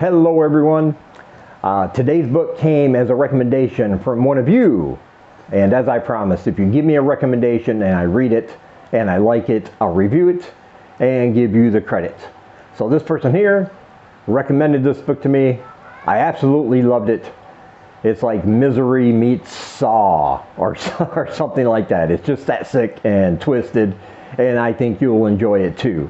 Hello everyone. Today's book came as a recommendation from one of you. And as I promised, if you give me a recommendation and I read it and I like it, I'll review it and give you the credit. So this person here recommended this book to me. I absolutely loved it. It's like Misery meets Saw or something like that. It's just that sick and twisted, and I think you'll enjoy it too.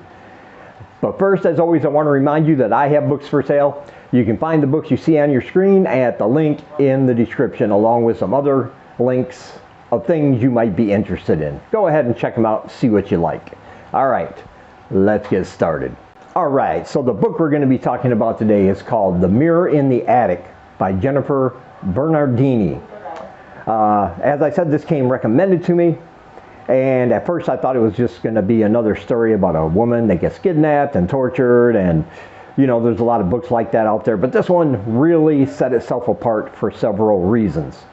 But first, as always, I want to remind you that I have books for sale. You can find the books you see on your screen at the link in the description, along with some other links of things you might be interested in. Go ahead and check them out, see what you like. All right, let's get started. All right, so the book we're going to be talking about today is called The Mirror in the Attic by Jennifer Bernardini. As I said, this came recommended to me. And at first I thought it was just going to be another story about a woman that gets kidnapped and tortured, and you know, there's a lot of books like that out there, but this one really set itself apart for several reasons.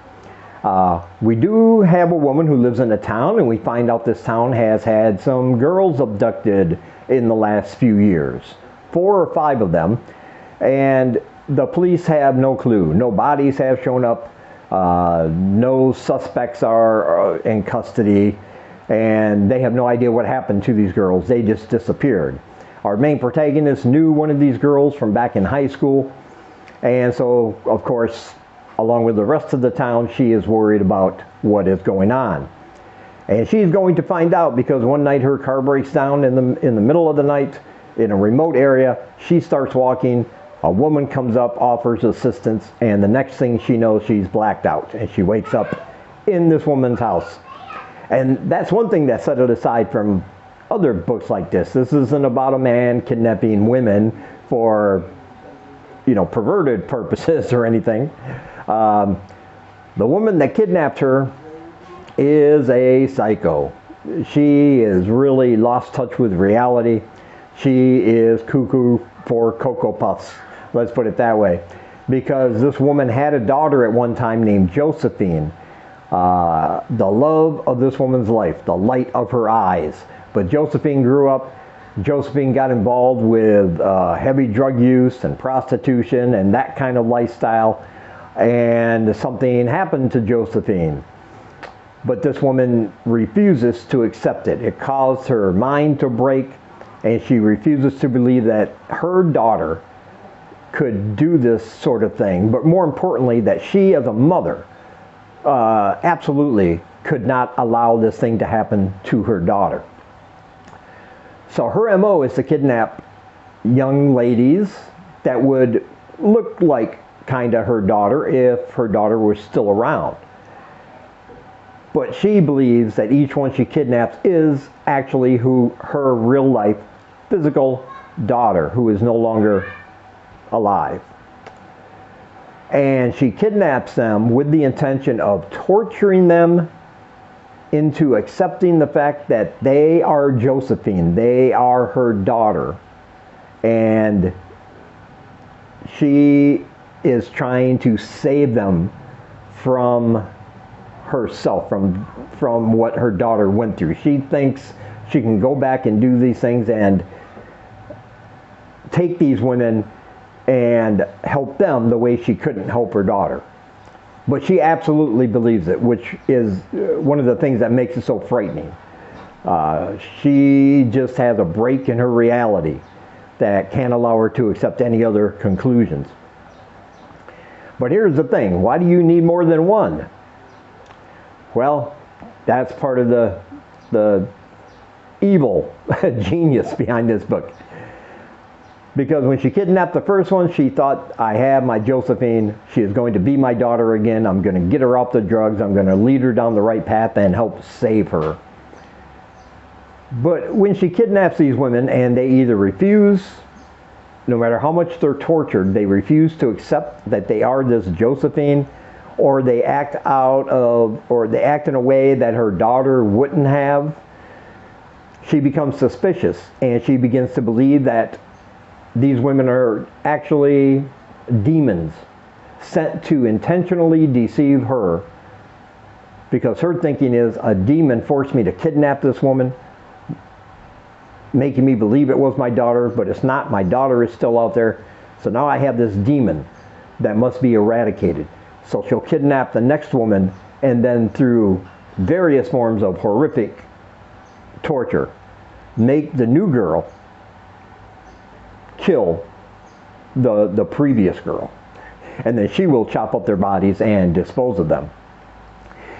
We do have a woman who lives in a town, and we find out this town has had some girls abducted in the last few years, 4 or 5 of them, and the police have no clue. No bodies have shown up, no suspects are in custody, and they have no idea what happened to these girls. They just disappeared. Our main protagonist knew one of these girls from back in high school, and so of course, along with the rest of the town, she is worried about what is going on. And she's going to find out because one night her car breaks down in the middle of the night in a remote area. She starts walking, a woman comes up, offers assistance, and the next thing she knows, she's blacked out and she wakes up in this woman's house. And that's one thing that set it aside from other books like this. This isn't about a man kidnapping women for, you know, perverted purposes or anything. The woman that kidnapped her is a psycho. She is really lost touch with reality. She is cuckoo for Cocoa Puffs. Let's put it that way. Because this woman had a daughter at one time named Josephine. The love of this woman's life, the light of her eyes. But Josephine grew up. Josephine got involved with heavy drug use and prostitution and that kind of lifestyle. And something happened to Josephine. But this woman refuses to accept it. It caused her mind to break, and she refuses to believe that her daughter could do this sort of thing. But more importantly, that she as a mother absolutely could not allow this thing to happen to her daughter. So her MO is to kidnap young ladies that would look like kind of her daughter if her daughter was still around. But she believes that each one she kidnaps is actually her real life physical daughter who is no longer alive. And she kidnaps them with the intention of torturing them into accepting the fact that they are Josephine, they are her daughter, and she is trying to save them from herself, from what her daughter went through. She thinks she can go back and do these things and take these women and help them the way she couldn't help her daughter. But she absolutely believes it, which is one of the things that makes it so frightening. She just has a break in her reality that can't allow her to accept any other conclusions. But here's the thing, why do you need more than one? Well, that's part of the evil genius behind this book. Because when she kidnapped the first one, she thought, I have my Josephine. She is going to be my daughter again. I'm going to get her off the drugs. I'm going to lead her down the right path and help save her. But when she kidnaps these women and they either refuse, no matter how much they're tortured, they refuse to accept that they are this Josephine, or they act in a way that her daughter wouldn't have, she becomes suspicious and she begins to believe that these women are actually demons sent to intentionally deceive her, because her thinking is, a demon forced me to kidnap this woman, making me believe it was my daughter, but it's not. My daughter is still out there. So now I have this demon that must be eradicated. So she'll kidnap the next woman, and then through various forms of horrific torture, make the new girl kill the previous girl. And then she will chop up their bodies and dispose of them.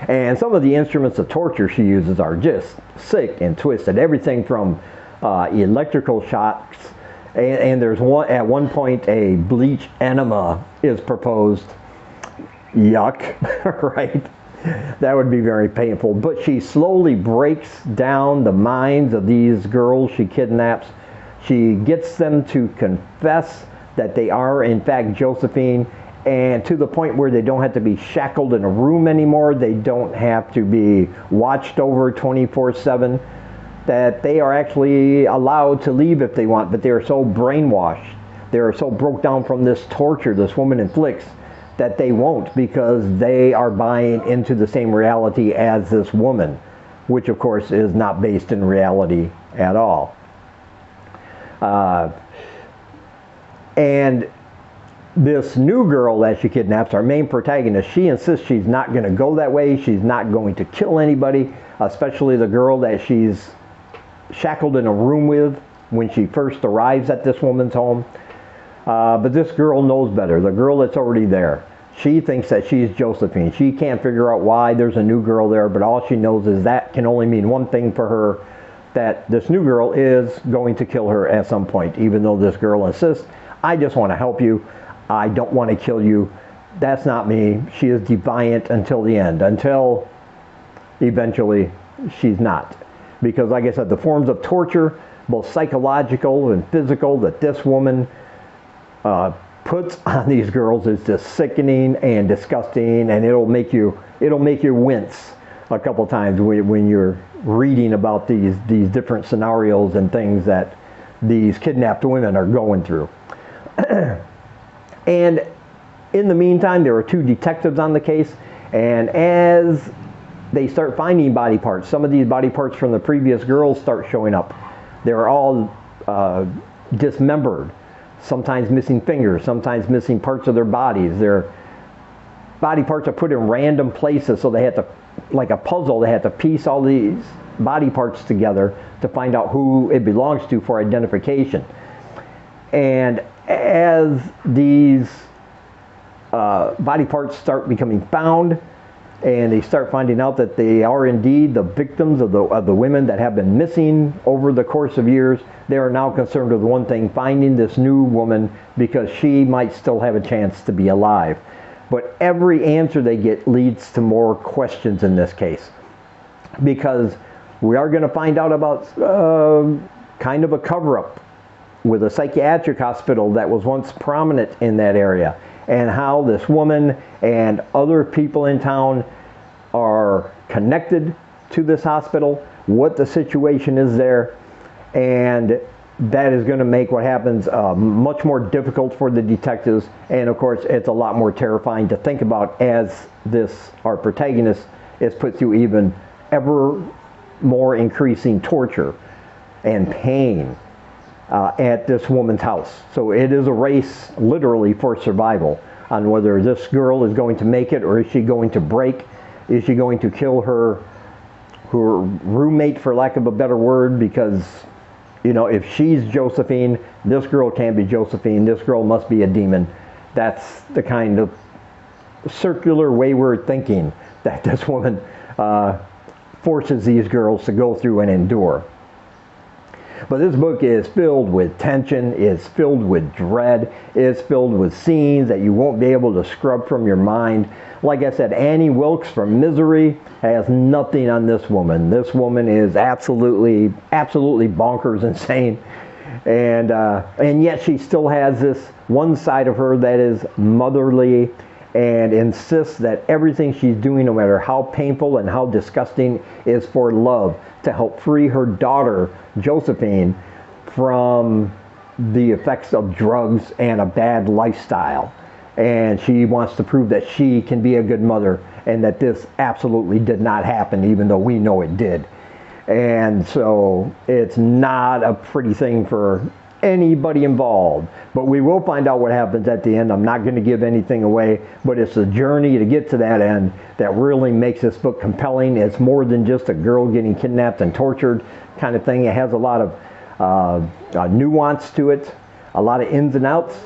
And some of the instruments of torture she uses are just sick and twisted. Everything from electrical shocks, and there's at one point a bleach enema is proposed. Yuck, right? That would be very painful. But she slowly breaks down the minds of these girls she kidnaps. She gets them to confess that they are in fact Josephine, and to the point where they don't have to be shackled in a room anymore. They don't have to be watched over 24/7. That they are actually allowed to leave if they want, but they are so brainwashed, they are so broke down from this torture this woman inflicts, that they won't, because they are buying into the same reality as this woman, which of course is not based in reality at all. And this new girl that she kidnaps, our main protagonist, she insists she's not going to go that way. She's not going to kill anybody, especially the girl that she's shackled in a room with when she first arrives at this woman's home. But this girl knows better. The girl that's already there, she thinks that she's Josephine. She can't figure out why there's a new girl there, but all she knows is that can only mean one thing for her, that this new girl is going to kill her at some point, even though this girl insists, I just want to help you. I don't want to kill you. That's not me. She is defiant until the end, until eventually she's not. Because like I said, the forms of torture, both psychological and physical, that this woman puts on these girls is just sickening and disgusting, and it'll make you wince a couple times when you're reading about these different scenarios and things that these kidnapped women are going through. And in the meantime, there are two detectives on the case, and as they start finding body parts, some of these body parts from the previous girls start showing up. They're all dismembered, sometimes missing fingers, sometimes missing parts of their bodies. Their body parts are put in random places, so they had to, like a puzzle, they had to piece all these body parts together to find out who it belongs to for identification. And as these body parts start becoming found, and they start finding out that they are indeed the victims of the women that have been missing over the course of years, they are now concerned with one thing: finding this new woman, because she might still have a chance to be alive. But every answer they get leads to more questions in this case, because we are going to find out about kind of a cover-up with a psychiatric hospital that was once prominent in that area, and how this woman and other people in town are connected to this hospital, what the situation is there, and that is going to make what happens much more difficult for the detectives, and of course it's a lot more terrifying to think about as our protagonist is put through even ever more increasing torture and pain at this woman's house. So it is a race literally for survival on whether this girl is going to make it, or is she going to break? Is she going to kill her roommate, for lack of a better word? Because, you know, if she's Josephine, this girl can't be Josephine. This girl must be a demon. That's the kind of circular, wayward thinking that this woman forces these girls to go through and endure. But this book is filled with tension, is filled with dread, is filled with scenes that you won't be able to scrub from your mind. Like I said, Annie Wilkes from Misery has nothing on this woman. This woman is absolutely bonkers insane. And yet she still has this one side of her that is motherly and insists that everything she's doing, no matter how painful and how disgusting, is for love, to help free her daughter, Josephine, from the effects of drugs and a bad lifestyle. And she wants to prove that she can be a good mother, and that this absolutely did not happen, even though we know it did. And so it's not a pretty thing for anybody involved. But we will find out what happens at the end. I'm not going to give anything away, but it's a journey to get to that end that really makes this book compelling. It's more than just a girl getting kidnapped and tortured kind of thing. It has a lot of nuance to it, a lot of ins and outs,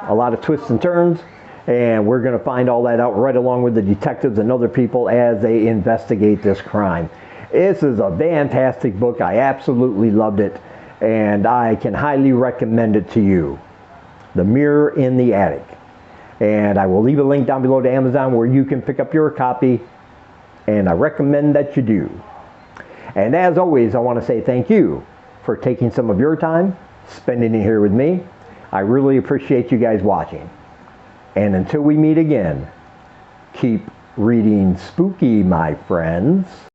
a lot of twists and turns, and we're going to find all that out right along with the detectives and other people as they investigate this crime. This is a fantastic book. I absolutely loved it, and I can highly recommend it to you. The Mirror in the Attic. And I will leave a link down below to Amazon where you can pick up your copy, and I recommend that you do. And as always, I want to say thank you for taking some of your time, spending it here with me. I really appreciate you guys watching. And until we meet again, keep reading spooky, my friends.